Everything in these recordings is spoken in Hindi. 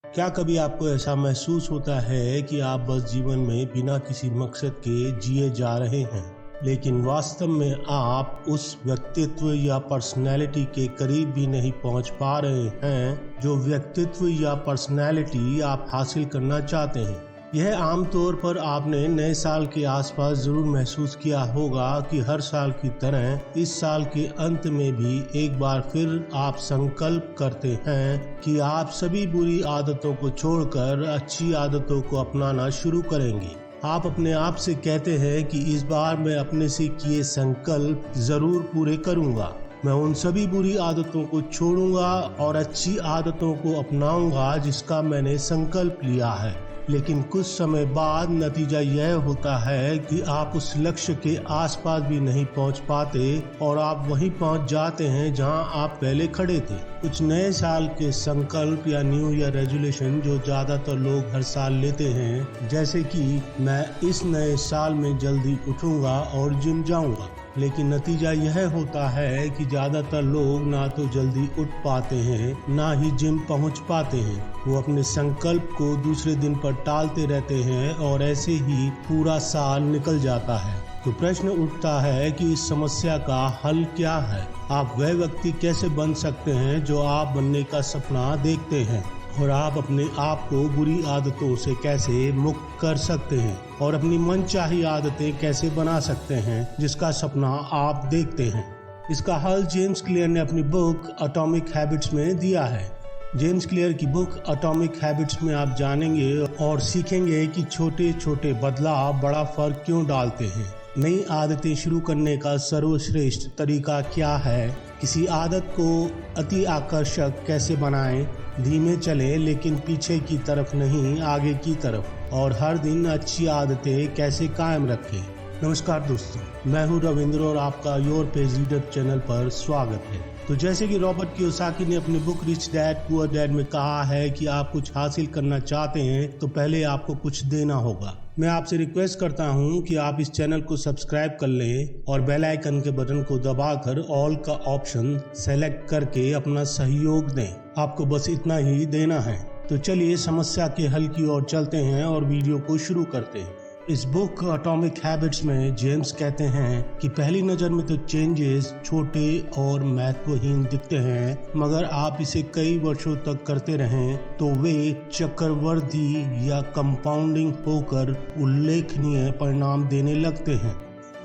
क्या कभी आपको ऐसा महसूस होता है कि आप बस जीवन में बिना किसी मकसद के जिए जा रहे हैं, लेकिन वास्तव में आप उस व्यक्तित्व या पर्सनैलिटी के करीब भी नहीं पहुंच पा रहे हैं जो व्यक्तित्व या पर्सनैलिटी आप हासिल करना चाहते हैं। यह आमतौर पर आपने नए साल के आसपास जरूर महसूस किया होगा कि हर साल की तरह इस साल के अंत में भी एक बार फिर आप संकल्प करते हैं कि आप सभी बुरी आदतों को छोड़कर अच्छी आदतों को अपनाना शुरू करेंगे। आप अपने आप से कहते हैं कि इस बार मैं अपने से किए संकल्प जरूर पूरे करूंगा। मैं उन सभी बुरी आदतों को छोड़ूंगा और अच्छी आदतों को अपनाऊंगा जिसका मैंने संकल्प लिया है। लेकिन कुछ समय बाद नतीजा यह होता है कि आप उस लक्ष्य के आसपास भी नहीं पहुंच पाते और आप वहीं पहुंच जाते हैं जहां आप पहले खड़े थे। कुछ नए साल के संकल्प या न्यू ईयर रेजोल्यूशन जो ज्यादातर लोग हर साल लेते हैं, जैसे कि मैं इस नए साल में जल्दी उठूंगा और जिम जाऊंगा। लेकिन नतीजा यह होता है कि ज्यादातर लोग ना तो जल्दी उठ पाते हैं ना ही जिम पहुंच पाते हैं। वो अपने संकल्प को दूसरे दिन पर टालते रहते हैं और ऐसे ही पूरा साल निकल जाता है। तो प्रश्न उठता है कि इस समस्या का हल क्या है? आप वह व्यक्ति कैसे बन सकते हैं जो आप बनने का सपना देखते हैं, और आप अपने आप को बुरी आदतों से कैसे मुक्त कर सकते हैं और अपनी मनचाही आदतें कैसे बना सकते हैं जिसका सपना आप देखते हैं। इसका हल जेम्स क्लियर ने अपनी बुक एटॉमिक हैबिट्स में दिया है। जेम्स क्लियर की बुक एटॉमिक हैबिट्स में आप जानेंगे और सीखेंगे कि छोटे छोटे बदलाव बड़ा फर्क क्यों डालते हैं। नई आदतें शुरू करने का सर्वश्रेष्ठ तरीका क्या है, किसी आदत को अति आकर्षक कैसे बनाएं, धीमे चले लेकिन पीछे की तरफ नहीं आगे की तरफ, और हर दिन अच्छी आदतें कैसे कायम रखें। नमस्कार दोस्तों, मैं हूं रविंद्र और आपका योर पेज रीडर चैनल पर स्वागत है। तो जैसे कि रॉबर्ट कियोसाकी ने अपनी book rich dad poor dad में कहा है कि आप कुछ हासिल करना चाहते हैं तो पहले आपको कुछ देना होगा। मैं आपसे रिक्वेस्ट करता हूं कि आप इस चैनल को सब्सक्राइब कर लें और बेल आइकन के बटन को दबाकर ऑल का ऑप्शन सेलेक्ट करके अपना सहयोग दें। आपको बस इतना ही देना है। तो चलिए समस्या के हल की ओर चलते हैं और वीडियो को शुरू करते हैं। इस बुक एटॉमिक हैबिट्स में जेम्स कहते हैं कि पहली नज़र में तो चेंजेस छोटे और महत्वहीन दिखते हैं, मगर आप इसे कई वर्षों तक करते रहें तो वे चक्रवर्ती या कंपाउंडिंग होकर उल्लेखनीय परिणाम देने लगते हैं।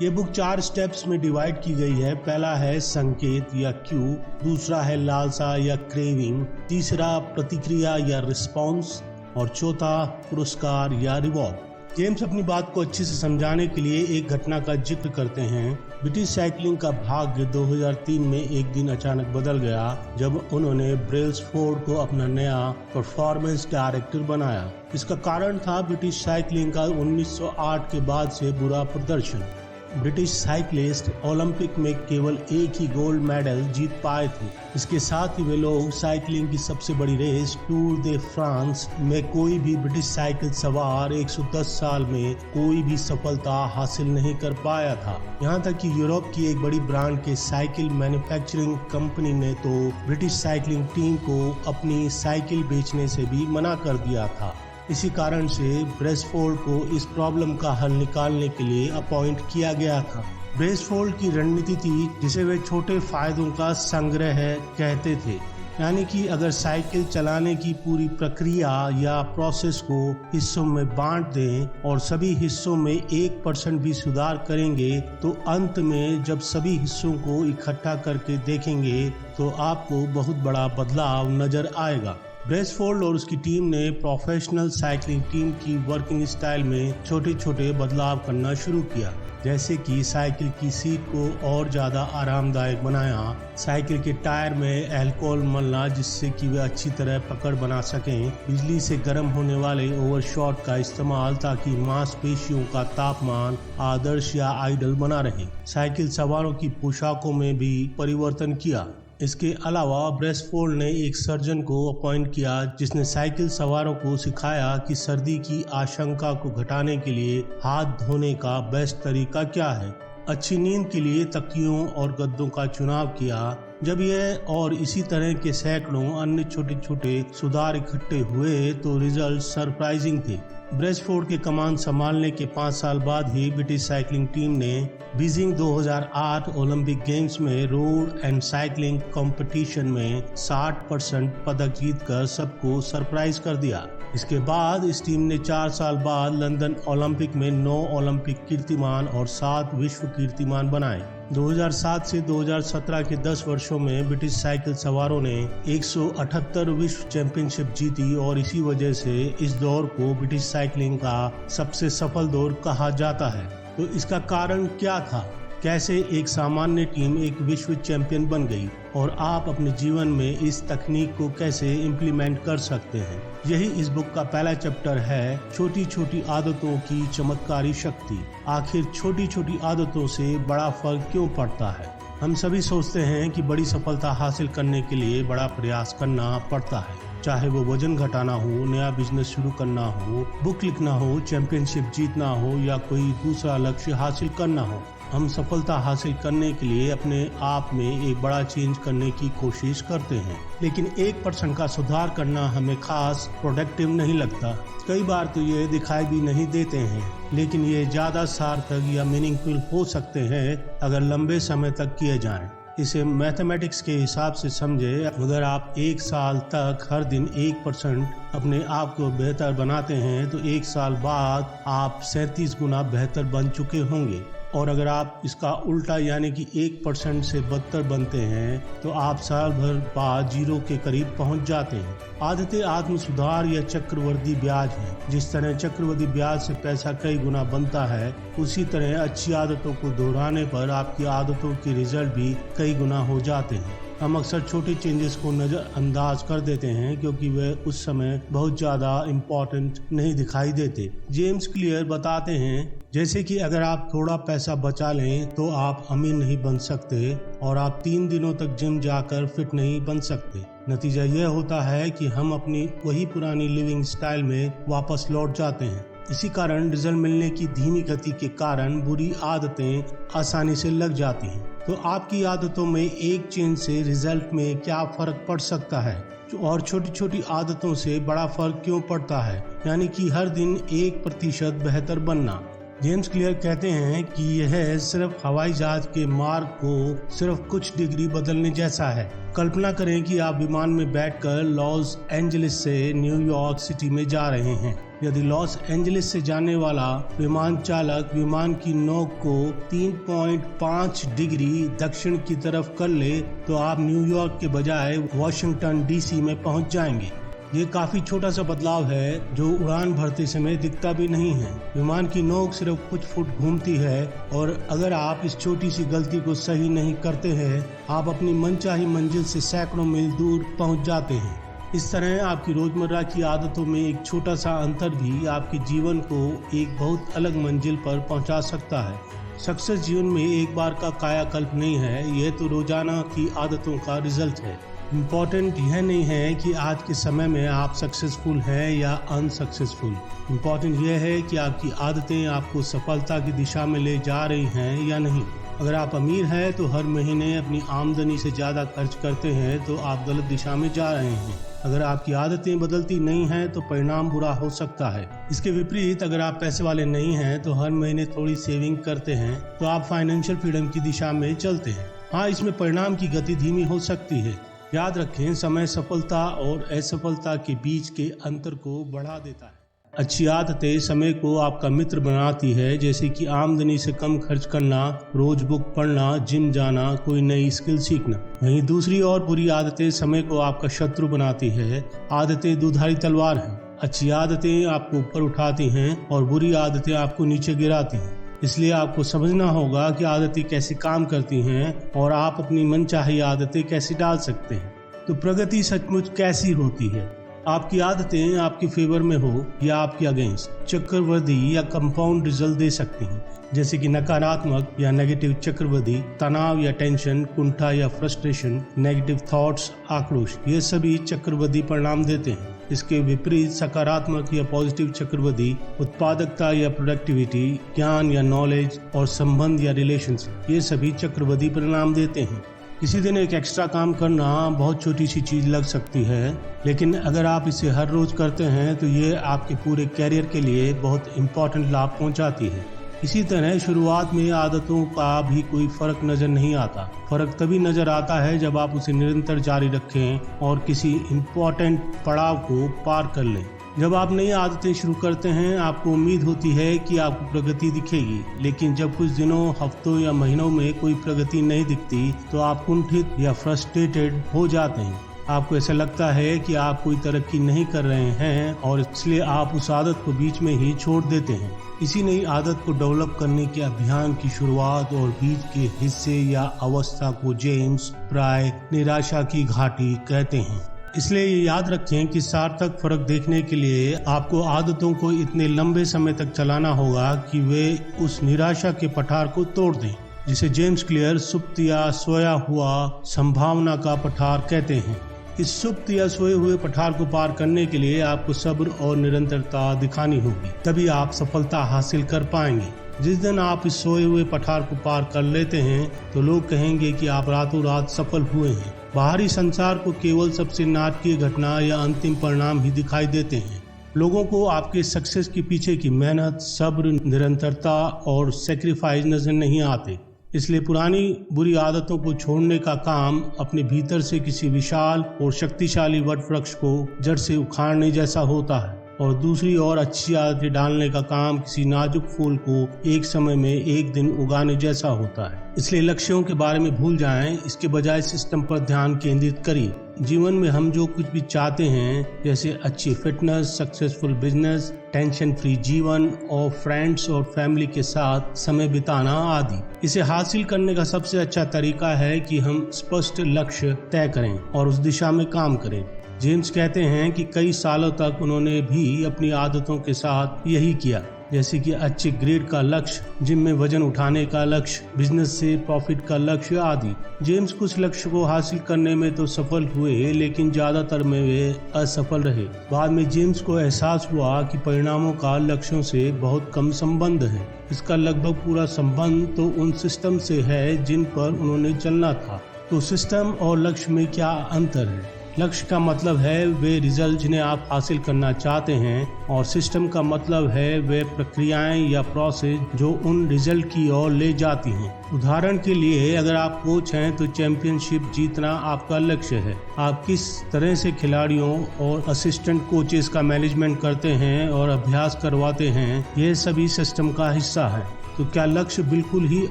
ये बुक 4 स्टेप्स में डिवाइड की गई है। पहला है संकेत या क्यू, दूसरा है लालसा या क्रेविंग, तीसरा प्रतिक्रिया या रिस्पॉन्स, और चौथा पुरस्कार या रिवॉर्ड। जेम्स अपनी बात को अच्छे से समझाने के लिए एक घटना का जिक्र करते हैं। ब्रिटिश साइकिलिंग का भाग्य 2003 में एक दिन अचानक बदल गया जब उन्होंने ब्रेल्सफोर्ड को अपना नया परफॉर्मेंस डायरेक्टर बनाया। इसका कारण था ब्रिटिश साइकिलिंग का 1908 के बाद से बुरा प्रदर्शन। ब्रिटिश साइकिलिस्ट ओलंपिक में केवल एक ही गोल्ड मेडल जीत पाए थे। इसके साथ ही वे लोग साइकिलिंग की सबसे बड़ी रेस टूर दे फ्रांस में कोई भी ब्रिटिश साइकिल सवार 110 साल में कोई भी सफलता हासिल नहीं कर पाया था। यहाँ तक कि यूरोप की एक बड़ी ब्रांड के साइकिल मैन्युफैक्चरिंग कंपनी ने तो ब्रिटिश साइकिलिंग टीम को अपनी साइकिल बेचने से भी मना कर दिया था। इसी कारण से ब्रेसफोर्ड को इस प्रॉब्लम का हल निकालने के लिए अपॉइंट किया गया था। ब्रेसफोर्ड की रणनीति थी जिसे वे छोटे फायदों का संग्रह कहते थे, यानी कि अगर साइकिल चलाने की पूरी प्रक्रिया या प्रोसेस को हिस्सों में बांट दें और सभी हिस्सों में 1% भी सुधार करेंगे तो अंत में जब सभी हिस्सों को इकट्ठा करके देखेंगे तो आपको बहुत बड़ा बदलाव नजर आएगा। ब्रेसफोर्ड और उसकी टीम ने प्रोफेशनल साइकिलिंग टीम की वर्किंग स्टाइल में छोटे छोटे बदलाव करना शुरू किया, जैसे कि साइकिल की सीट को और ज़्यादा आरामदायक बनाया, साइकिल के टायर में अल्कोहल मलना जिससे कि वे अच्छी तरह पकड़ बना सकें, बिजली से गर्म होने वाले ओवरशॉट का इस्तेमाल ताकि मांसपेशियों का तापमान आदर्श या आइडल बना रहे। साइकिल सवारों की पोशाकों में भी परिवर्तन किया। इसके अलावा ब्रेसफोर्ड ने एक सर्जन को अपॉइंट किया जिसने साइकिल सवारों को सिखाया कि सर्दी की आशंका को घटाने के लिए हाथ धोने का बेस्ट तरीका क्या है। अच्छी नींद के लिए तकियों और गद्दों का चुनाव किया। जब यह और इसी तरह के सैकड़ों अन्य छोटे छोटे सुधार इकट्ठे हुए तो रिजल्ट सरप्राइजिंग थे। ब्रेसफोर्ड के कमान संभालने के 5 साल बाद ही ब्रिटिश साइकिलिंग टीम ने बीजिंग 2008 ओलंपिक गेम्स में रोड एंड साइकिलिंग कंपटीशन में 60% पदक जीतकर सबको सरप्राइज कर दिया। इसके बाद इस टीम ने 4 साल बाद लंदन ओलंपिक में 9 ओलंपिक कीर्तिमान और 7 विश्व कीर्तिमान बनाए। 2007 से 2017 के 10 वर्षों में ब्रिटिश साइकिल सवारों ने 178 विश्व चैंपियनशिप जीती और इसी वजह से इस दौर को ब्रिटिश साइकिलिंग का सबसे सफल दौर कहा जाता है। तो इसका कारण क्या था? कैसे एक सामान्य टीम एक विश्व चैंपियन बन गई और आप अपने जीवन में इस तकनीक को कैसे इम्प्लीमेंट कर सकते हैं? यही इस बुक का पहला चैप्टर है, छोटी छोटी आदतों की चमत्कारी शक्ति। आखिर छोटी छोटी आदतों से बड़ा फर्क क्यों पड़ता है? हम सभी सोचते हैं कि बड़ी सफलता हासिल करने के लिए बड़ा प्रयास करना पड़ता है, चाहे वो वजन घटाना हो, नया बिजनेस शुरू करना हो, बुक लिखना हो, चैंपियनशिप जीतना हो या कोई दूसरा लक्ष्य हासिल करना हो। हम सफलता हासिल करने के लिए अपने आप में एक बड़ा चेंज करने की कोशिश करते हैं, लेकिन 1% का सुधार करना हमें खास प्रोडक्टिव नहीं लगता। कई बार तो ये दिखाई भी नहीं देते हैं, लेकिन ये ज्यादा सार्थक या मीनिंगफुल हो सकते हैं अगर लंबे समय तक किए जाएं। इसे मैथमेटिक्स के हिसाब से समझे, अगर आप 1 साल तक हर दिन 1% अपने आप को बेहतर बनाते हैं तो 1 साल बाद आप 37 गुना बेहतर बन चुके होंगे। और अगर आप इसका उल्टा यानी कि 1% से बदतर बनते हैं तो आप साल भर बाद 0 के करीब पहुंच जाते हैं। आदतें आत्म सुधार या चक्रवृद्धि ब्याज है। जिस तरह चक्रवृद्धि ब्याज से पैसा कई गुना बनता है, उसी तरह अच्छी आदतों को दोहराने पर आपकी आदतों के रिजल्ट भी कई गुना हो जाते हैं। हम अक्सर छोटे चेंजेस को नजरअंदाज कर देते हैं क्योंकि वे उस समय बहुत ज्यादा इम्पोर्टेंट नहीं दिखाई देते। जेम्स क्लियर बताते हैं, जैसे कि अगर आप थोड़ा पैसा बचा लें तो आप अमीर नहीं बन सकते और आप 3 दिनों तक जिम जाकर फिट नहीं बन सकते। नतीजा यह होता है कि हम अपनी वही पुरानी लिविंग स्टाइल में वापस लौट जाते हैं। इसी कारण रिजल्ट मिलने की धीमी गति के कारण बुरी आदतें आसानी से लग जाती हैं। तो आपकी आदतों में एक चेंज से रिजल्ट में क्या फर्क पड़ सकता है और छोटी छोटी आदतों से बड़ा फर्क क्यों पड़ता है, यानी कि हर दिन 1% बेहतर बनना। जेम्स क्लियर कहते हैं कि यह सिर्फ हवाई जहाज के मार्ग को सिर्फ कुछ डिग्री बदलने जैसा है। कल्पना करें कि आप विमान में बैठकर लॉस एंजलिस से न्यूयॉर्क सिटी में जा रहे हैं। यदि लॉस एंजलिस से जाने वाला विमान चालक विमान की नोक को 3.5 डिग्री दक्षिण की तरफ कर ले तो आप न्यूयॉर्क के बजाय वॉशिंगटन डीसी में पहुंच जाएंगे। ये काफी छोटा सा बदलाव है जो उड़ान भरते समय दिखता भी नहीं है। विमान की नोक सिर्फ कुछ फुट घूमती है और अगर आप इस छोटी सी गलती को सही नहीं करते हैं, आप अपनी मनचाही मंजिल से सैकड़ों मील दूर पहुंच जाते हैं। इस तरह आपकी रोजमर्रा की आदतों में एक छोटा सा अंतर भी आपके जीवन को एक बहुत अलग मंजिल पर पहुंचा सकता है। सक्सेस जीवन में एक बार का कायाकल्प नहीं है, यह तो रोजाना की आदतों का रिजल्ट है। इम्पोर्टेंट यह नहीं है कि आज के समय में आप सक्सेसफुल हैं या अनसक्सेसफुल। इम्पोर्टेंट यह है कि आपकी आदतें आपको सफलता की दिशा में ले जा रही हैं या नहीं। अगर आप अमीर हैं तो हर महीने अपनी आमदनी से ज़्यादा खर्च करते हैं तो आप गलत दिशा में जा रहे हैं। अगर आपकी आदतें बदलती नहीं हैं तो परिणाम बुरा हो सकता है। इसके विपरीत अगर आप पैसे वाले नहीं हैं तो हर महीने थोड़ी सेविंग करते हैं तो आप फाइनेंशियल फ्रीडम की दिशा में चलते हैं। हाँ, इसमें परिणाम की गति धीमी हो सकती है। याद रखें, समय सफलता और असफलता के बीच के अंतर को बढ़ा देता है। अच्छी आदतें समय को आपका मित्र बनाती है, जैसे कि आमदनी से कम खर्च करना, रोज बुक पढ़ना, जिम जाना, कोई नई स्किल सीखना। वहीं दूसरी और बुरी आदतें समय को आपका शत्रु बनाती है। आदतें दुधारी तलवार हैं। अच्छी आदतें आपको ऊपर उठाती हैं और बुरी आदतें आपको नीचे गिराती हैं। इसलिए आपको समझना होगा कि आदतें कैसे काम करती हैं और आप अपनी मनचाही आदतें कैसे डाल सकते हैं। तो प्रगति सचमुच कैसी होती है? आपकी आदतें आपके फेवर में हो या आपके अगेंस्ट चक्रवृद्धि या कंपाउंड रिजल्ट दे सकती हैं, जैसे कि नकारात्मक या नेगेटिव चक्रवृद्धि, तनाव या टेंशन, कुंठा या फ्रस्ट्रेशन, नेगेटिव थॉट्स, आक्रोश, ये सभी चक्रवृद्धि परिणाम देते हैं। इसके विपरीत सकारात्मक या पॉजिटिव चक्रवृद्धि उत्पादकता या प्रोडक्टिविटी, ज्ञान या नॉलेज और संबंध या रिलेशंस, ये सभी चक्रवृद्धि परिणाम देते हैं। किसी दिन एक एक्स्ट्रा काम करना बहुत छोटी सी चीज लग सकती है, लेकिन अगर आप इसे हर रोज करते हैं तो ये आपके पूरे कैरियर के लिए बहुत इम्पोर्टेंट लाभ पहुंचाती है। इसी तरह शुरुआत में आदतों का भी कोई फर्क नजर नहीं आता। फर्क तभी नजर आता है जब आप उसे निरंतर जारी रखें और किसी इम्पोर्टेंट पड़ाव को पार कर लें। जब आप नई आदतें शुरू करते हैं, आपको उम्मीद होती है कि आपको प्रगति दिखेगी, लेकिन जब कुछ दिनों, हफ्तों या महीनों में कोई प्रगति नहीं दिखती तो आप कुंठित या फ्रस्ट्रेटेड हो जाते हैं। आपको ऐसा लगता है कि आप कोई तरक्की नहीं कर रहे हैं और इसलिए आप उस आदत को बीच में ही छोड़ देते हैं। इसी नई आदत को डेवलप करने के अभियान की शुरुआत और बीच के हिस्से या अवस्था को जेम्स प्राय निराशा की घाटी कहते हैं। इसलिए ये याद रखें कि सार्थक फर्क देखने के लिए आपको आदतों को इतने लंबे समय तक चलाना होगा कि वे उस निराशा के पठार को तोड़ दें, जिसे जेम्स क्लियर सुप्त या सोया हुआ संभावना का पठार कहते हैं। इस सुप्त या सोए हुए पठार को पार करने के लिए आपको सब्र और निरंतरता दिखानी होगी, तभी आप सफलता हासिल कर पाएंगे। जिस दिन आप इस सोए हुए पठार को पार कर लेते हैं तो लोग कहेंगे कि आप रातों रात सफल हुए हैं। बाहरी संसार को केवल सबसे नाटकीय घटना या अंतिम परिणाम ही दिखाई देते हैं। लोगों को आपके सक्सेस के पीछे की मेहनत, सब्र, निरंतरता और सेक्रीफाइस नजर नहीं आते। इसलिए पुरानी बुरी आदतों को छोड़ने का काम अपने भीतर से किसी विशाल और शक्तिशाली वट वृक्ष को जड़ से उखाड़ने जैसा होता है, और दूसरी ओर अच्छी आदतें डालने का काम किसी नाजुक फूल को एक समय में एक दिन उगाने जैसा होता है। इसलिए लक्ष्यों के बारे में भूल जाएं, इसके बजाय सिस्टम पर ध्यान केंद्रित करिए। जीवन में हम जो कुछ भी चाहते हैं, जैसे अच्छी fitness, successful business, tension free जीवन और फ्रेंड्स और फैमिली के साथ समय बिताना आदि, इसे हासिल करने का सबसे अच्छा तरीका है कि हम स्पष्ट लक्ष्य तय करें और उस दिशा में काम करें। जेम्स कहते हैं कि कई सालों तक उन्होंने भी अपनी आदतों के साथ यही किया, जैसे कि अच्छे ग्रेड का लक्ष्य, जिम में वजन उठाने का लक्ष्य, बिजनेस से प्रॉफिट का लक्ष्य आदि। जेम्स कुछ लक्ष्य को हासिल करने में तो सफल हुए, लेकिन ज्यादातर में वे असफल रहे। बाद में जेम्स को एहसास हुआ कि परिणामों का लक्ष्यों से बहुत कम संबंध है। इसका लगभग पूरा संबंध तो उन सिस्टम से है जिन पर उन्होंने चलना था। तो सिस्टम और लक्ष्य में क्या अंतर है? लक्ष्य का मतलब है वे रिजल्ट जिन्हें आप हासिल करना चाहते हैं, और सिस्टम का मतलब है वे प्रक्रियाएं या प्रोसेस जो उन रिजल्ट की ओर ले जाती हैं। उदाहरण के लिए, अगर आप कोच हैं तो चैंपियनशिप जीतना आपका लक्ष्य है। आप किस तरह से खिलाड़ियों और असिस्टेंट कोचेस का मैनेजमेंट करते हैं और अभ्यास करवाते हैं, यह सभी सिस्टम का हिस्सा है। तो क्या लक्ष्य बिल्कुल ही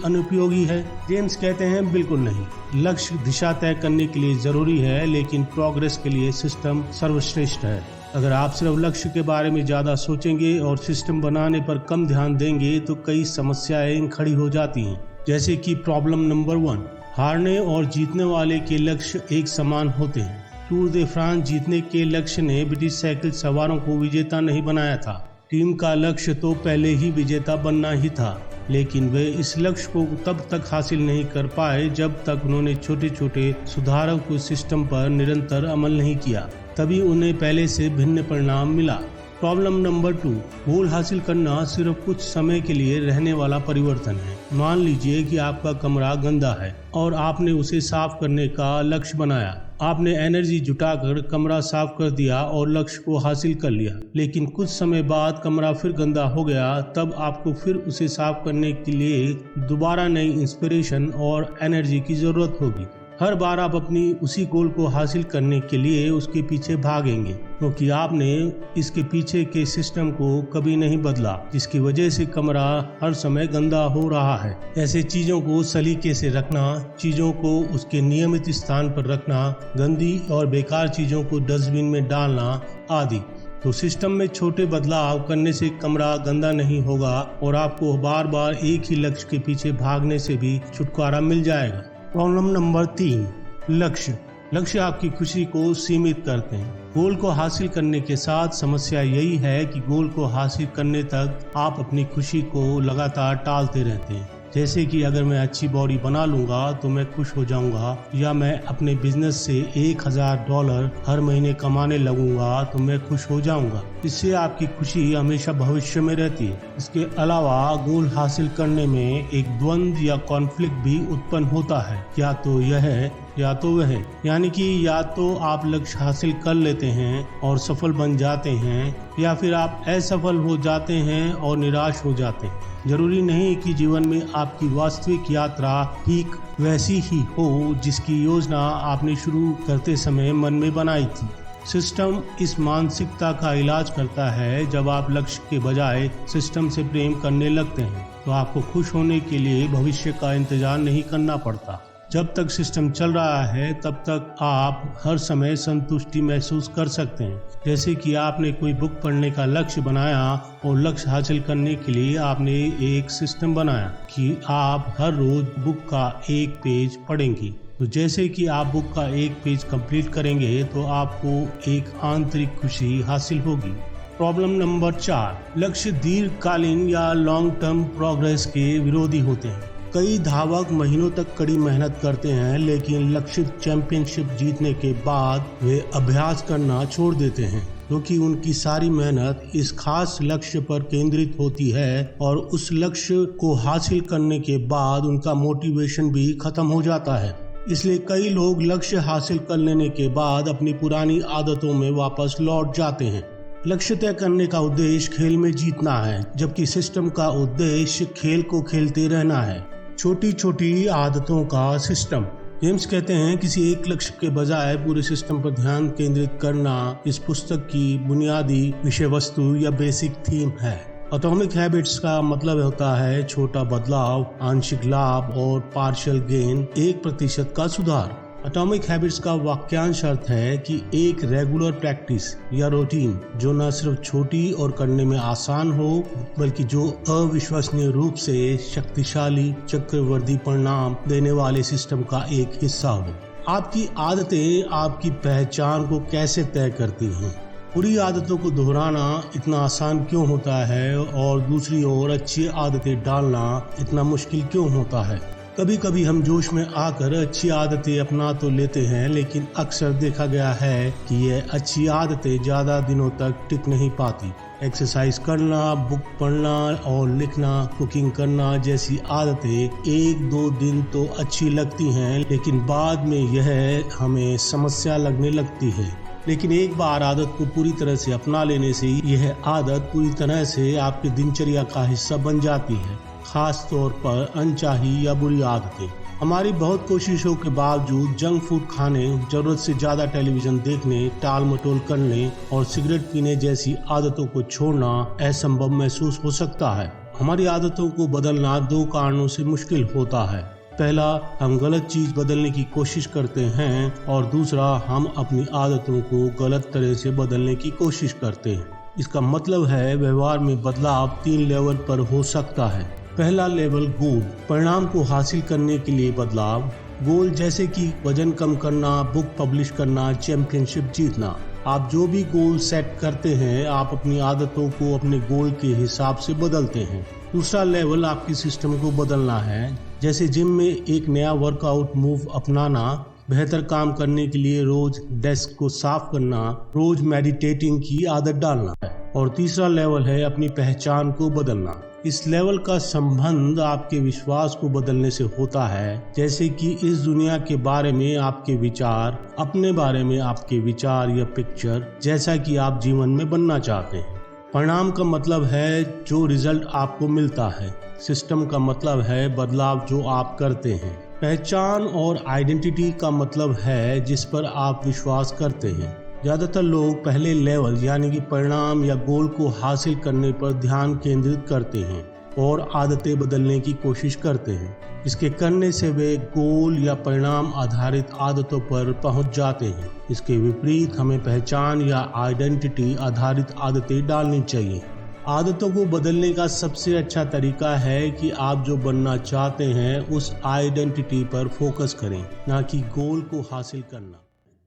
अनुपयोगी है? जेम्स कहते हैं बिल्कुल नहीं। लक्ष्य दिशा तय करने के लिए जरूरी है, लेकिन प्रोग्रेस के लिए सिस्टम सर्वश्रेष्ठ है। अगर आप सिर्फ लक्ष्य के बारे में ज्यादा सोचेंगे और सिस्टम बनाने पर कम ध्यान देंगे तो कई समस्याएं खड़ी हो जाती हैं। जैसे कि प्रॉब्लम नंबर 1, हारने और जीतने वाले के लक्ष्य एक समान होते हैं। टूर दे फ्रांस जीतने के लक्ष्य ने ब्रिटिश साइकिल सवारों को विजेता नहीं बनाया था। टीम का लक्ष्य तो पहले ही विजेता बनना ही था, लेकिन वे इस लक्ष्य को तब तक हासिल नहीं कर पाए जब तक उन्होंने छोटे छोटे सुधारों को सिस्टम पर निरंतर अमल नहीं किया। तभी उन्हें पहले से भिन्न परिणाम मिला। प्रॉब्लम नंबर 2, गोल हासिल करना सिर्फ कुछ समय के लिए रहने वाला परिवर्तन है। मान लीजिए कि आपका कमरा गंदा है और आपने उसे साफ करने का लक्ष्य बनाया। आपने एनर्जी जुटाकर कमरा साफ कर दिया और लक्ष्य को हासिल कर लिया, लेकिन कुछ समय बाद कमरा फिर गंदा हो गया। तब आपको फिर उसे साफ करने के लिए दोबारा नई इंस्पिरेशन और एनर्जी की जरूरत होगी। हर बार आप अपनी उसी गोल को हासिल करने के लिए उसके पीछे भागेंगे, क्योंकि आपने इसके पीछे के सिस्टम को कभी नहीं बदला, जिसकी वजह से कमरा हर समय गंदा हो रहा है। ऐसे चीजों को सलीके से रखना, चीजों को उसके नियमित स्थान पर रखना, गंदी और बेकार चीजों को डस्टबिन में डालना आदि। तो सिस्टम में छोटे बदलाव करने से कमरा गंदा नहीं होगा और आपको बार बार एक ही लक्ष्य के पीछे भागने से भी छुटकारा मिल जाएगा। प्रॉब्लम नंबर 3, लक्ष्य आपकी खुशी को सीमित करते हैं। गोल को हासिल करने के साथ समस्या यही है कि गोल को हासिल करने तक आप अपनी खुशी को लगातार टालते रहते हैं। जैसे कि अगर मैं अच्छी बॉडी बना लूंगा तो मैं खुश हो जाऊंगा, या मैं अपने बिजनेस से $1000 हर महीने कमाने लगूंगा तो मैं खुश हो जाऊंगा। इससे आपकी खुशी हमेशा भविष्य में रहती है। इसके अलावा गोल हासिल करने में एक द्वंद्व या कॉन्फ्लिक्ट भी उत्पन्न होता है, या तो यह या तो वह, यानी कि या तो आप लक्ष्य हासिल कर लेते हैं और सफल बन जाते हैं, या फिर आप असफल हो जाते हैं और निराश हो जाते हैं। जरूरी नहीं कि जीवन में आपकी वास्तविक यात्रा ठीक वैसी ही हो जिसकी योजना आपने शुरू करते समय मन में बनाई थी। सिस्टम इस मानसिकता का इलाज करता है। जब आप लक्ष्य के बजाय सिस्टम से प्रेम करने लगते हैं तो आपको खुश होने के लिए भविष्य का इंतजार नहीं करना पड़ता। जब तक सिस्टम चल रहा है तब तक आप हर समय संतुष्टि महसूस कर सकते हैं। जैसे कि आपने कोई बुक पढ़ने का लक्ष्य बनाया और लक्ष्य हासिल करने के लिए आपने एक सिस्टम बनाया कि आप हर रोज बुक का एक पेज पढ़ेंगे। तो जैसे कि आप बुक का एक पेज कंप्लीट करेंगे तो आपको एक आंतरिक खुशी हासिल होगी। प्रॉब्लम नंबर 4, लक्ष्य दीर्घकालीन या लॉन्ग टर्म प्रोग्रेस के विरोधी होते हैं। कई धावक महीनों तक कड़ी मेहनत करते हैं, लेकिन लक्षित चैंपियनशिप जीतने के बाद वे अभ्यास करना छोड़ देते हैं, क्योंकि उनकी सारी मेहनत इस खास लक्ष्य पर केंद्रित होती है और उस लक्ष्य को हासिल करने के बाद उनका मोटिवेशन भी खत्म हो जाता है। इसलिए कई लोग लक्ष्य हासिल कर लेने के बाद अपनी पुरानी आदतों में वापस लौट जाते हैं। लक्ष्य तय करने का उद्देश्य खेल में जीतना है, जबकि सिस्टम का उद्देश्य खेल को खेलते रहना है। छोटी छोटी आदतों का सिस्टम। जेम्स कहते हैं, किसी एक लक्ष्य के बजाय पूरे सिस्टम पर ध्यान केंद्रित करना इस पुस्तक की बुनियादी विषय वस्तु या बेसिक थीम है। एटॉमिक हैबिट्स का मतलब होता है छोटा बदलाव, आंशिक लाभ और पार्शियल गेन, 1% का सुधार। एटॉमिक हैबिट्स का वाक्यांश अर्थ है कि एक रेगुलर प्रैक्टिस या रूटीन जो न सिर्फ छोटी और करने में आसान हो, बल्कि जो अविश्वसनीय रूप से शक्तिशाली चक्रवर्ती परिणाम देने वाले सिस्टम का एक हिस्सा हो। आपकी आदतें आपकी पहचान को कैसे तय करती हैं? बुरी आदतों को दोहराना इतना आसान क्यों होता है और दूसरी ओर अच्छी आदतें डालना इतना मुश्किल क्यों होता है? कभी कभी हम जोश में आकर अच्छी आदतें अपना तो लेते हैं, लेकिन अक्सर देखा गया है कि ये अच्छी आदतें ज्यादा दिनों तक टिक नहीं पाती। एक्सरसाइज करना, बुक पढ़ना और लिखना, कुकिंग करना जैसी आदतें 1-2 दिन तो अच्छी लगती हैं, लेकिन बाद में यह हमें समस्या लगने लगती है। लेकिन एक बार आदत को पूरी तरह से अपना लेने से यह आदत पूरी तरह से आपकी दिनचर्या का हिस्सा बन जाती है, खास तौर पर अनचाही या बुरी आदतें। हमारी बहुत कोशिशों के बावजूद जंक फूड खाने, जरूरत से ज्यादा टेलीविजन देखने, टाल मटोल करने और सिगरेट पीने जैसी आदतों को छोड़ना असंभव महसूस हो सकता है। हमारी आदतों को बदलना 2 कारणों से मुश्किल होता है। पहला, हम गलत चीज बदलने की कोशिश करते हैं और दूसरा, हम अपनी आदतों को गलत तरह से बदलने की कोशिश करते हैं। इसका मतलब है व्यवहार में बदलाव 3 लेवल पर हो सकता है। पहला लेवल गोल, परिणाम को हासिल करने के लिए बदलाव। गोल जैसे कि वजन कम करना, बुक पब्लिश करना, चैंपियनशिप जीतना। आप जो भी गोल सेट करते हैं, आप अपनी आदतों को अपने गोल के हिसाब से बदलते हैं। दूसरा लेवल आपके सिस्टम को बदलना है, जैसे जिम में एक नया वर्कआउट मूव अपनाना, बेहतर काम करने के लिए रोज डेस्क को साफ करना, रोज मेडिटेटिंग की आदत डालना है। और तीसरा लेवल है अपनी पहचान को बदलना। इस लेवल का संबंध आपके विश्वास को बदलने से होता है, जैसे कि इस दुनिया के बारे में आपके विचार, अपने बारे में आपके विचार या पिक्चर, जैसा कि आप जीवन में बनना चाहते हैं। परिणाम का मतलब है जो रिजल्ट आपको मिलता है। सिस्टम का मतलब है बदलाव जो आप करते हैं। पहचान और आइडेंटिटी का मतलब है जिस पर आप विश्वास करते हैं। ज्यादातर लोग पहले लेवल यानी कि परिणाम या गोल को हासिल करने पर ध्यान केंद्रित करते हैं और आदतें बदलने की कोशिश करते हैं। इसके करने से वे गोल या परिणाम आधारित आदतों पर पहुंच जाते हैं। इसके विपरीत हमें पहचान या आइडेंटिटी आधारित आदतें डालनी चाहिए। आदतों को बदलने का सबसे अच्छा तरीका है कि आप जो बनना चाहते हैं उस आइडेंटिटी पर फोकस करें, ना कि गोल को हासिल करना।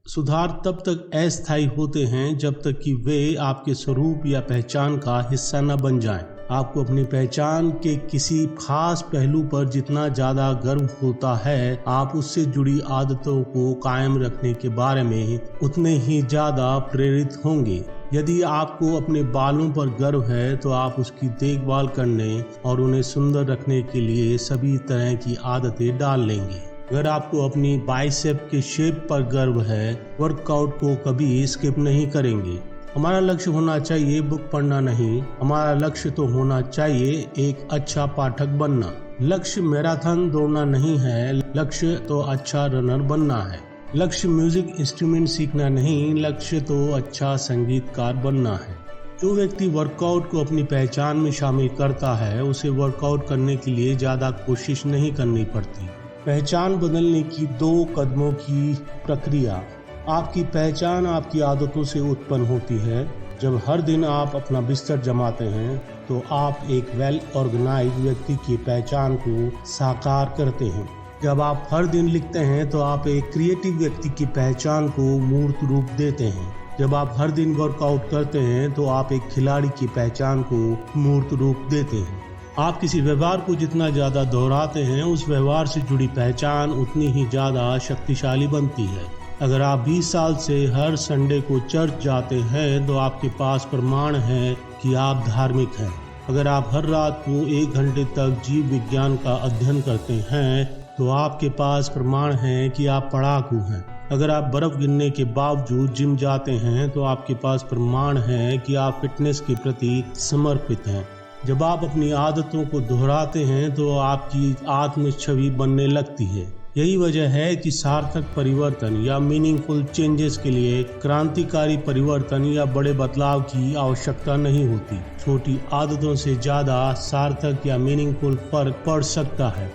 सुधार तब तक अस्थायी होते हैं जब तक कि वे आपके स्वरूप या पहचान का हिस्सा न बन जाएं। आपको अपनी पहचान के किसी खास पहलू पर जितना ज़्यादा गर्व होता है, आप उससे जुड़ी आदतों को कायम रखने के बारे में उतने ही ज़्यादा प्रेरित होंगे। यदि आपको अपने बालों पर गर्व है तो आप उसकी देखभाल करने और उन्हें सुंदर रखने के लिए सभी तरह की आदतें डाल लेंगे। अगर आपको अपनी बाइसेप के शेप पर गर्व है, वर्कआउट को कभी स्किप नहीं करेंगे। हमारा लक्ष्य होना चाहिए बुक पढ़ना नहीं, हमारा लक्ष्य तो होना चाहिए एक अच्छा पाठक बनना। लक्ष्य मैराथन दौड़ना नहीं है, लक्ष्य तो अच्छा रनर बनना है। लक्ष्य म्यूजिक इंस्ट्रूमेंट सीखना नहीं, लक्ष्य तो अच्छा संगीतकार बनना है। जो व्यक्ति वर्कआउट को अपनी पहचान में शामिल करता है, उसे वर्कआउट करने के लिए ज़्यादा कोशिश नहीं करनी पड़ती। पहचान बदलने की 2 कदमों की प्रक्रिया। आपकी पहचान आपकी आदतों से उत्पन्न होती है। जब हर दिन आप अपना बिस्तर जमाते हैं तो आप एक वेल ऑर्गेनाइज्ड व्यक्ति की पहचान को साकार करते हैं। जब आप हर दिन लिखते हैं तो आप एक क्रिएटिव व्यक्ति की पहचान को मूर्त रूप देते हैं। जब आप हर दिन वर्कआउट करते हैं तो आप एक खिलाड़ी की पहचान को मूर्त रूप देते हैं। आप किसी व्यवहार को जितना ज़्यादा दोहराते हैं, उस व्यवहार से जुड़ी पहचान उतनी ही ज़्यादा शक्तिशाली बनती है। अगर आप 20 साल से हर संडे को चर्च जाते हैं तो आपके पास प्रमाण है कि आप धार्मिक हैं। अगर आप हर रात को 1 घंटे तक जीव विज्ञान का अध्ययन करते हैं तो आपके पास प्रमाण है कि आप पढ़ाकू हैं। अगर आप बर्फ गिरने के बावजूद जिम जाते हैं तो आपके पास प्रमाण है कि आप फिटनेस के प्रति समर्पित हैं। जब आप अपनी आदतों को दोहराते हैं तो आपकी आत्म छवि बनने लगती है। यही वजह है कि सार्थक परिवर्तन या मीनिंगफुल चेंजेस के लिए क्रांतिकारी परिवर्तन या बड़े बदलाव की आवश्यकता नहीं होती। छोटी आदतों से ज़्यादा सार्थक या मीनिंगफुल फर्क पड़ सकता है।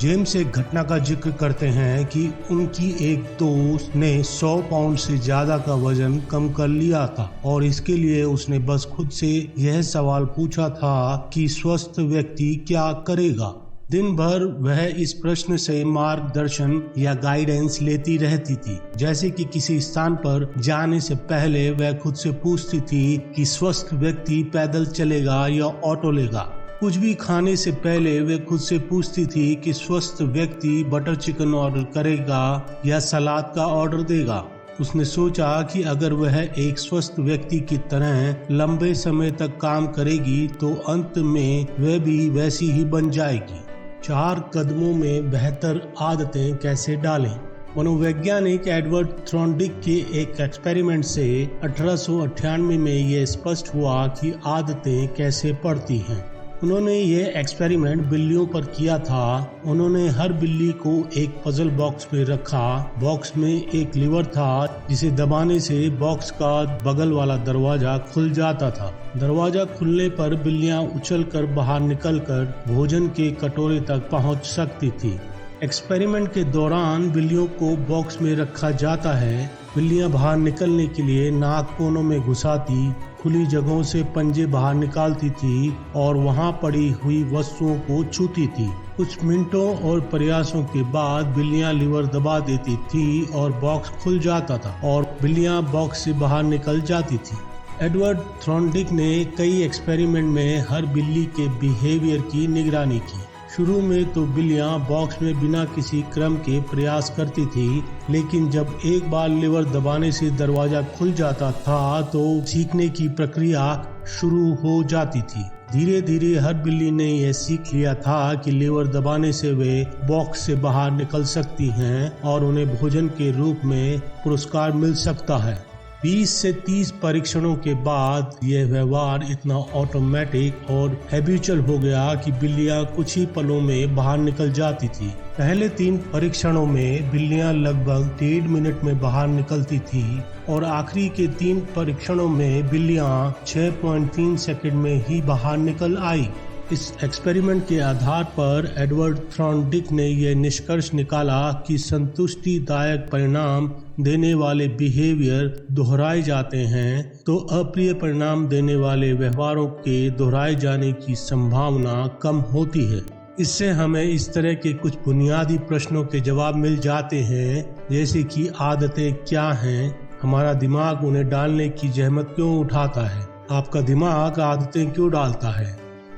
जेम्स एक घटना का जिक्र करते हैं कि उनकी एक दोस्त ने 100 पाउंड से ज़्यादा का वजन कम कर लिया था और इसके लिए उसने बस खुद से यह सवाल पूछा था कि स्वस्थ व्यक्ति क्या करेगा। दिन भर वह इस प्रश्न से मार्गदर्शन या गाइडेंस लेती रहती थी। जैसे कि किसी स्थान पर जाने से पहले वह खुद से पूछती थी कि स्वस्थ व्यक्ति पैदल चलेगा या ऑटो लेगा। कुछ भी खाने से पहले वे खुद से पूछती थी कि स्वस्थ व्यक्ति बटर चिकन ऑर्डर करेगा या सलाद का ऑर्डर देगा। उसने सोचा कि अगर वह एक स्वस्थ व्यक्ति की तरह लंबे समय तक काम करेगी तो अंत में वह भी वैसी ही बन जाएगी। 4 कदमों में बेहतर आदतें कैसे डालें। मनोवैज्ञानिक एडवर्ड थॉर्नडिक के एक एक्सपेरिमेंट से 1898 में यह स्पष्ट हुआ कि आदतें कैसे पड़ती हैं। उन्होंने ये एक्सपेरिमेंट बिल्लियों पर किया था। उन्होंने हर बिल्ली को एक पजल बॉक्स में रखा। बॉक्स में एक लीवर था जिसे दबाने से बॉक्स का बगल वाला दरवाजा खुल जाता था। दरवाजा खुलने पर बिल्लियां उछलकर बाहर निकलकर भोजन के कटोरे तक पहुंच सकती थी। एक्सपेरिमेंट के दौरान बिल्लियों को बॉक्स में रखा जाता है। बिल्लियां बाहर निकलने के लिए नाक कोनों में घुसाती, खुली जगहों से पंजे बाहर निकालती थी और वहां पड़ी हुई वस्तुओं को छूती थी। कुछ मिनटों और प्रयासों के बाद बिल्लियां लीवर दबा देती थी और बॉक्स खुल जाता था और बिल्लियां बॉक्स से बाहर निकल जाती थी। एडवर्ड थॉर्नडिक ने कई एक्सपेरिमेंट में हर बिल्ली के बिहेवियर की निगरानी की। शुरू में तो बिल्लियां बॉक्स में बिना किसी क्रम के प्रयास करती थी, लेकिन जब एक बार लीवर दबाने से दरवाजा खुल जाता था तो सीखने की प्रक्रिया शुरू हो जाती थी। धीरे धीरे हर बिल्ली ने यह सीख लिया था कि लीवर दबाने से वे बॉक्स से बाहर निकल सकती हैं और उन्हें भोजन के रूप में पुरस्कार मिल सकता है। 20 से 30 परीक्षणों के बाद यह व्यवहार इतना ऑटोमेटिक और हैबिचुअल हो गया कि बिल्लियां कुछ ही पलों में बाहर निकल जाती थी। पहले 3 परीक्षणों में बिल्लियां लगभग 1.5 मिनट में बाहर निकलती थी और आखिरी के 3 परीक्षणों में बिल्लियां 6.3 सेकंड में ही बाहर निकल आई। इस एक्सपेरिमेंट के आधार पर एडवर्ड थॉर्नडिक ने यह निष्कर्ष निकाला कि संतुष्टिदायक परिणाम देने वाले बिहेवियर दोहराए जाते हैं तो अप्रिय परिणाम देने वाले व्यवहारों के दोहराए जाने की संभावना कम होती है। इससे हमें इस तरह के कुछ बुनियादी प्रश्नों के जवाब मिल जाते हैं, जैसे कि आदतें क्या हैं, हमारा दिमाग उन्हें डालने की जहमत क्यों उठाता है, आपका दिमाग आदतें क्यों डालता है,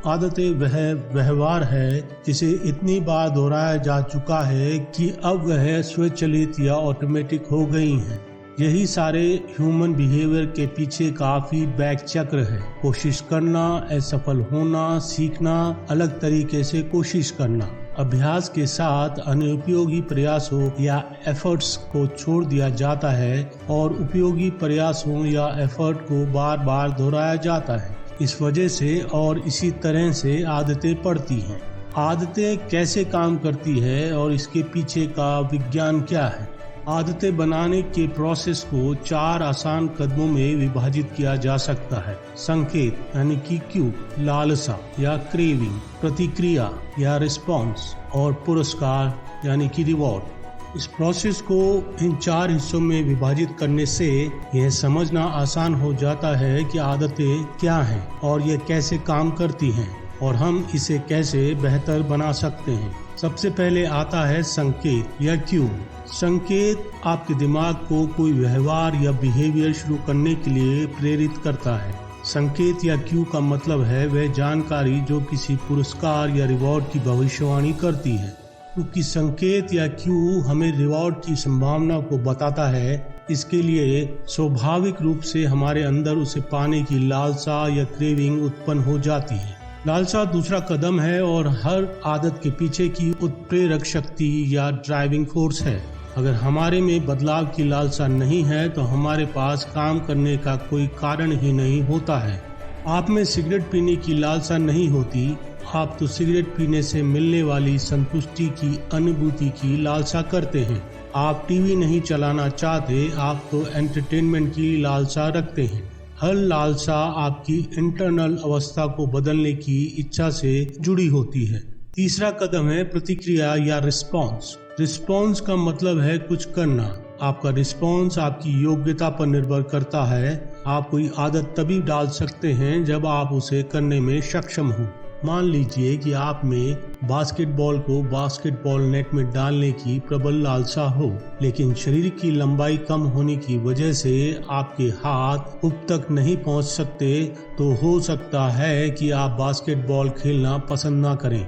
आदतें वह व्यवहार है जिसे इतनी बार दोहराया जा चुका है कि अब वह स्वचालित या ऑटोमेटिक हो गई हैं। यही सारे ह्यूमन बिहेवियर के पीछे का फीडबैक चक्र है। कोशिश करना, असफल होना, सीखना, अलग तरीके से कोशिश करना। अभ्यास के साथ अनुपयोगी प्रयासों या एफर्ट्स को छोड़ दिया जाता है और उपयोगी प्रयासों या एफर्ट को बार बार दोहराया जाता है। इस वजह से और इसी तरह से आदतें पड़ती हैं। आदतें कैसे काम करती है और इसके पीछे का विज्ञान क्या है? आदतें बनाने के प्रोसेस को 4 आसान कदमों में विभाजित किया जा सकता है। संकेत यानी कि क्यू, लालसा या क्रेविंग, प्रतिक्रिया या रिस्पॉन्स और पुरस्कार यानी कि रिवॉर्ड। इस प्रोसेस को इन 4 हिस्सों में विभाजित करने से यह समझना आसान हो जाता है कि आदतें क्या हैं और ये कैसे काम करती हैं और हम इसे कैसे बेहतर बना सकते हैं। सबसे पहले आता है संकेत या क्यू। संकेत आपके दिमाग को कोई व्यवहार या बिहेवियर शुरू करने के लिए प्रेरित करता है। संकेत या क्यू का मतलब है वह जानकारी जो किसी पुरस्कार या रिवॉर्ड की भविष्यवाणी करती है। क्योंकि संकेत या क्यू हमें रिवॉर्ड की संभावना को बताता है, इसके लिए स्वाभाविक रूप से हमारे अंदर उसे पाने की लालसा या क्रेविंग उत्पन्न हो जाती है। लालसा दूसरा कदम है और हर आदत के पीछे की उत्प्रेरक शक्ति या ड्राइविंग फोर्स है। अगर हमारे में बदलाव की लालसा नहीं है तो हमारे पास काम करने का कोई कारण ही नहीं होता है। आप में सिगरेट पीने की लालसा नहीं होती, आप तो सिगरेट पीने से मिलने वाली संतुष्टि की अनुभूति की लालसा करते हैं। आप टीवी नहीं चलाना चाहते, आप तो एंटरटेनमेंट की लालसा रखते हैं। हर लालसा आपकी इंटरनल अवस्था को बदलने की इच्छा से जुड़ी होती है। तीसरा कदम है प्रतिक्रिया या रिस्पॉन्स। रिस्पॉन्स का मतलब है कुछ करना। आपका रिस्पॉन्स आपकी योग्यता पर निर्भर करता है। आप कोई आदत तभी डाल सकते हैं जब आप उसे करने में सक्षम हो। मान लीजिए कि आप में बास्केटबॉल को बास्केटबॉल नेट में डालने की प्रबल लालसा हो, लेकिन शरीर की लंबाई कम होने की वजह से आपके हाथ ऊपर तक नहीं पहुंच सकते, तो हो सकता है कि आप बास्केटबॉल खेलना पसंद ना करें।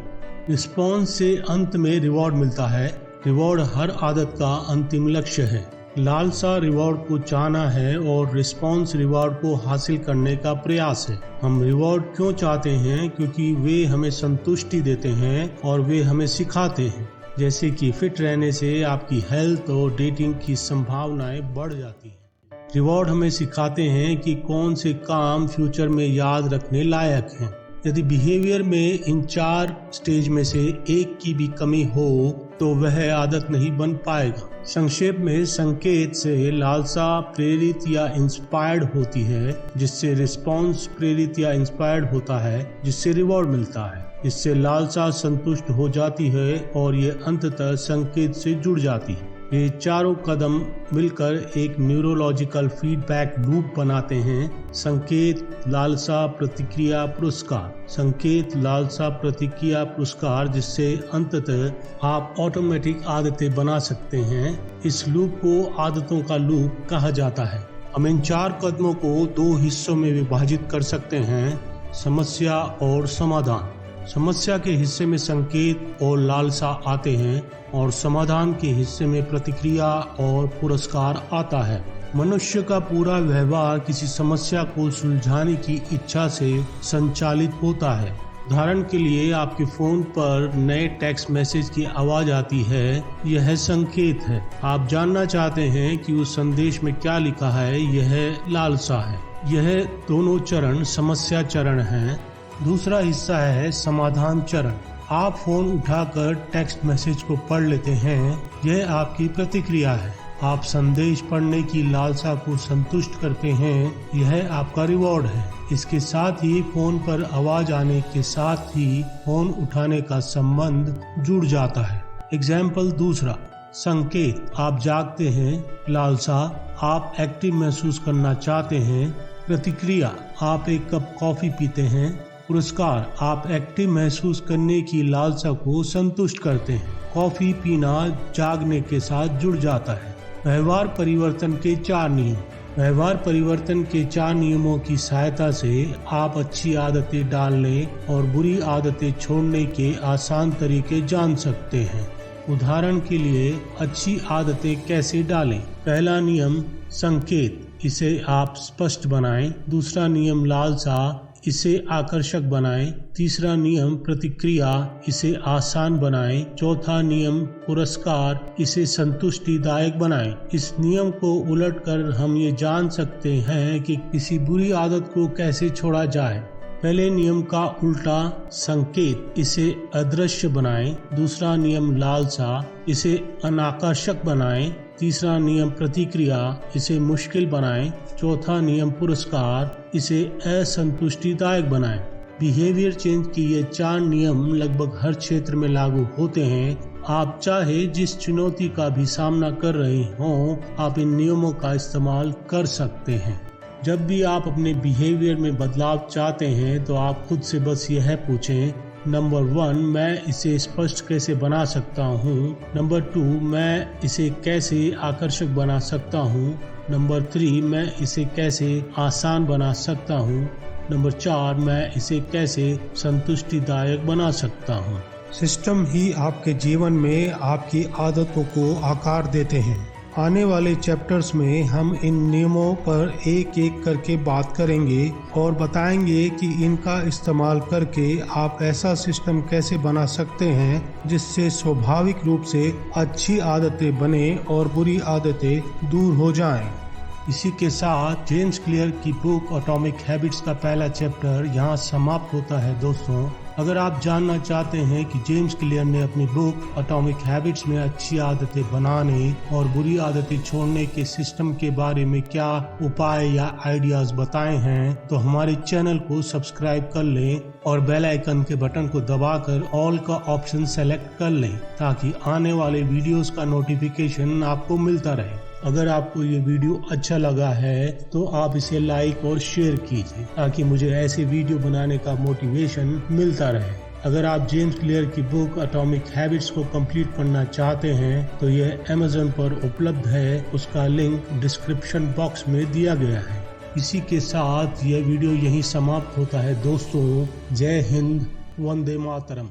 रिस्पॉन्स से अंत में रिवॉर्ड मिलता है। रिवॉर्ड हर आदत का अंतिम लक्ष्य है। लालसा रिवॉर्ड को चाहना है और रिस्पॉन्स रिवॉर्ड को हासिल करने का प्रयास है। हम रिवॉर्ड क्यों चाहते हैं? क्योंकि वे हमें संतुष्टि देते हैं और वे हमें सिखाते हैं, जैसे कि फिट रहने से आपकी हेल्थ और डेटिंग की संभावनाएं बढ़ जाती हैं। रिवॉर्ड हमें सिखाते हैं कि कौन से काम फ्यूचर में याद रखने लायक हैं। यदि बिहेवियर में इन 4 स्टेज में से एक की भी कमी हो तो वह आदत नहीं बन पाएगा। संक्षेप में, संकेत से लालसा प्रेरित या इंस्पायर्ड होती है, जिससे रिस्पॉन्स प्रेरित या इंस्पायर्ड होता है, जिससे रिवॉर्ड मिलता है, जिससे लालसा संतुष्ट हो जाती है और ये अंततः संकेत से जुड़ जाती है। ये चारों कदम मिलकर एक न्यूरोलॉजिकल फीडबैक लूप बनाते हैं। संकेत, लालसा, प्रतिक्रिया, पुरस्कार। संकेत, लालसा, प्रतिक्रिया, पुरस्कार, जिससे अंततः आप ऑटोमेटिक आदतें बना सकते हैं। इस लूप को आदतों का लूप कहा जाता है। हम इन 4 कदमों को 2 हिस्सों में विभाजित कर सकते हैं, समस्या और समाधान। समस्या के हिस्से में संकेत और लालसा आते हैं और समाधान के हिस्से में प्रतिक्रिया और पुरस्कार आता है। मनुष्य का पूरा व्यवहार किसी समस्या को सुलझाने की इच्छा से संचालित होता है। उदाहरण के लिए, आपके फोन पर नए टेक्स्ट मैसेज की आवाज आती है, यह संकेत है। आप जानना चाहते हैं कि उस संदेश में क्या लिखा है, यह लालसा है। यह दोनों चरण समस्या चरण हैं। दूसरा हिस्सा है समाधान चरण। आप फोन उठाकर टेक्स्ट मैसेज को पढ़ लेते हैं, यह आपकी प्रतिक्रिया है। आप संदेश पढ़ने की लालसा को संतुष्ट करते हैं, यह आपका रिवॉर्ड है। इसके साथ ही फोन पर आवाज आने के साथ ही फोन उठाने का संबंध जुड़ जाता है। एग्जाम्पल दूसरा, संकेत, आप जागते हैं। लालसा, आप एक्टिव महसूस करना चाहते हैं। प्रतिक्रिया, आप एक कप कॉफी पीते हैं। पुरस्कार, आप एक्टिव महसूस करने की लालसा को संतुष्ट करते हैं। कॉफी पीना जागने के साथ जुड़ जाता है। व्यवहार परिवर्तन के 4 नियम। व्यवहार परिवर्तन के 4 नियमों की सहायता से आप अच्छी आदतें डालने और बुरी आदतें छोड़ने के आसान तरीके जान सकते हैं। उदाहरण के लिए अच्छी आदतें कैसे डालें। पहला नियम संकेत, इसे आप स्पष्ट बनाएं। दूसरा नियम लालसा, इसे आकर्षक बनाएं। तीसरा नियम प्रतिक्रिया, इसे आसान बनाएं। चौथा नियम पुरस्कार, इसे संतुष्टिदायक बनाएं। इस नियम को उलटकर हम ये जान सकते हैं कि किसी बुरी आदत को कैसे छोड़ा जाए। पहले नियम का उल्टा संकेत, इसे अदृश्य बनाएं। दूसरा नियम लालसा, इसे अनाकर्षक बनाएं। तीसरा नियम प्रतिक्रिया, इसे मुश्किल बनाएं। चौथा नियम पुरस्कार, इसे असंतुष्टिदायक बनाएं। बिहेवियर चेंज के ये 4 नियम लगभग हर क्षेत्र में लागू होते हैं। आप चाहे जिस चुनौती का भी सामना कर रहे हों, आप इन नियमों का इस्तेमाल कर सकते हैं। जब भी आप अपने बिहेवियर में बदलाव चाहते हैं तो आप खुद से बस यह पूछें, नंबर 1, मैं इसे स्पष्ट कैसे बना सकता हूँ। नंबर 2, मैं इसे कैसे आकर्षक बना सकता हूँ। नंबर 3, मैं इसे कैसे आसान बना सकता हूँ। नंबर 4, मैं इसे कैसे संतुष्टिदायक बना सकता हूँ। सिस्टम ही आपके जीवन में आपकी आदतों को आकार देते हैं। आने वाले चैप्टर्स में हम इन नियमों पर एक एक करके बात करेंगे और बताएंगे कि इनका इस्तेमाल करके आप ऐसा सिस्टम कैसे बना सकते हैं जिससे स्वाभाविक रूप से अच्छी आदतें बने और बुरी आदतें दूर हो जाएं। इसी के साथ जेम्स क्लियर की बुक एटॉमिक हैबिट्स का पहला चैप्टर यहाँ समाप्त होता है। दोस्तों, अगर आप जानना चाहते हैं कि जेम्स क्लियर ने अपनी बुक एटॉमिक हैबिट्स में अच्छी आदतें बनाने और बुरी आदतें छोड़ने के सिस्टम के बारे में क्या उपाय या आइडियाज बताए हैं, तो हमारे चैनल को सब्सक्राइब कर लें और बेल आइकन के बटन को दबाकर ऑल का ऑप्शन सेलेक्ट कर लें ताकि आने वाले वीडियोस का नोटिफिकेशन आपको मिलता रहे। अगर आपको ये वीडियो अच्छा लगा है तो आप इसे लाइक और शेयर कीजिए ताकि मुझे ऐसे वीडियो बनाने का मोटिवेशन मिलता रहे। अगर आप जेम्स क्लियर की बुक एटॉमिक हैबिट्स को कंप्लीट करना चाहते हैं तो यह Amazon पर उपलब्ध है। उसका लिंक डिस्क्रिप्शन बॉक्स में दिया गया है। इसी के साथ यह वीडियो यहीं समाप्त होता है। दोस्तों, जय हिंद, वंदे मातरम।